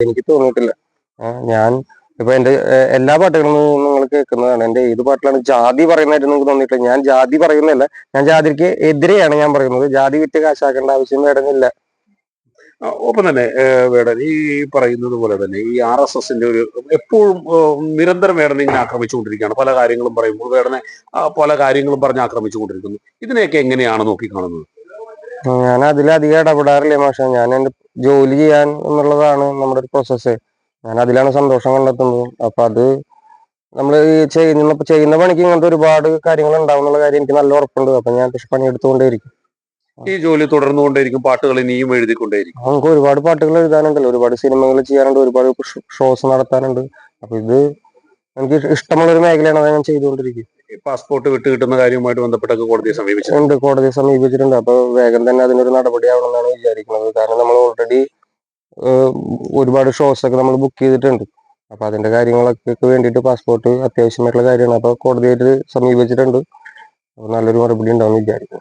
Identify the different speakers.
Speaker 1: എനിക്ക് തോന്നിയിട്ടില്ല. ഞാൻ ഇപ്പൊ എന്റെ എല്ലാ പാട്ടുകളും നിങ്ങൾ കേൾക്കുന്നതാണ്. എന്റെ ഏത് പാട്ടിലാണ് ജാതി പറയുന്നതായിട്ട് നിങ്ങൾക്ക് തോന്നിയിട്ടില്ല. ഞാൻ ജാതി പറയുന്നില്ല. ഞാൻ ജാതിക്ക് എതിരെയാണ് ഞാൻ പറയുന്നത്. ജാതി വിറ്റ് കാശാക്കേണ്ട ആവശ്യം വേണമെന്നില്ല.
Speaker 2: ഒപ്പം തന്നെ വേടൻ ഈ പറയുന്നത് പോലെ തന്നെ ഈ RSSന്റെ ഒരു എപ്പോഴും നിരന്തരം വേടനെ ഇങ്ങനെ ആക്രമിച്ചുകൊണ്ടിരിക്കുകയാണ്. പല കാര്യങ്ങളും പറയുമ്പോൾ വേടനെ പല കാര്യങ്ങളും പറഞ്ഞ് ആക്രമിച്ചുകൊണ്ടിരിക്കുന്നു. ഇതിനെയൊക്കെ എങ്ങനെയാണ് നോക്കിക്കാണുന്നത്?
Speaker 1: ഞാൻ അതിലധികം ഇടപെടാറില്ല മാഷെ. ഞാൻ എന്റെ ജോലി ചെയ്യാൻ എന്നുള്ളതാണ് നമ്മുടെ ഒരു പ്രോസസ്സ്. ഞാൻ അതിലാണ് സന്തോഷം കണ്ടെത്തുന്നത്. അപ്പൊ അത് നമ്മൾ ഈ ചെയ്യുന്ന പണിക്ക് ഇങ്ങനത്തെ ഒരുപാട് കാര്യങ്ങൾ ഉണ്ടാവും എന്നുള്ള കാര്യം എനിക്ക് നല്ല ഉറപ്പുണ്ട്. അപ്പൊ ഞാൻ പണിയെടുത്തുകൊണ്ടേയിരിക്കും.
Speaker 2: ഈ ജോലി തുടർന്നുകൊണ്ടേയിരിക്കും, പാട്ടുകൾ ഇനിയും എഴുതിക്കൊണ്ടേയിരിക്കും.
Speaker 1: നമുക്ക് ഒരുപാട് പാട്ടുകൾ എഴുതാനുണ്ടല്ലോ, ഒരുപാട് സിനിമകൾ ചെയ്യാനുണ്ട്, ഒരുപാട് ഷോസ് നടത്താനുണ്ട്. അപ്പൊ ഇത് എനിക്ക് ഇഷ്ടമുള്ള ഒരു മേഖലയാണ്. അത് ഞാൻ ചെയ്തുകൊണ്ടിരിക്കും.
Speaker 2: പാസ്പോർട്ട് വിട്ട് കിട്ടുന്ന കാര്യവുമായിട്ട് ബന്ധപ്പെട്ടൊക്കെ കോടതിയെ സമീപിച്ചിട്ടുണ്ട്.
Speaker 1: കോടതിയെ സമീപിച്ചിട്ടുണ്ട്. അപ്പൊ വേഗം തന്നെ അതിനൊരു നടപടി ആവണമെന്നാണ് വിചാരിക്കുന്നത്. കാരണം നമ്മൾ ഓൾറെഡി ഒരുപാട് ഷോസ് ഒക്കെ നമ്മൾ ബുക്ക് ചെയ്തിട്ടുണ്ട്. അപ്പൊ അതിന്റെ കാര്യങ്ങളൊക്കെ വേണ്ടിയിട്ട് പാസ്പോർട്ട് അത്യാവശ്യമായിട്ടുള്ള കാര്യമാണ്. അപ്പൊ കോടതിയായിട്ട് സമീപിച്ചിട്ടുണ്ട്. അപ്പൊ നല്ലൊരു മറുപടി ഉണ്ടാവും വിചാരിക്കുന്നു.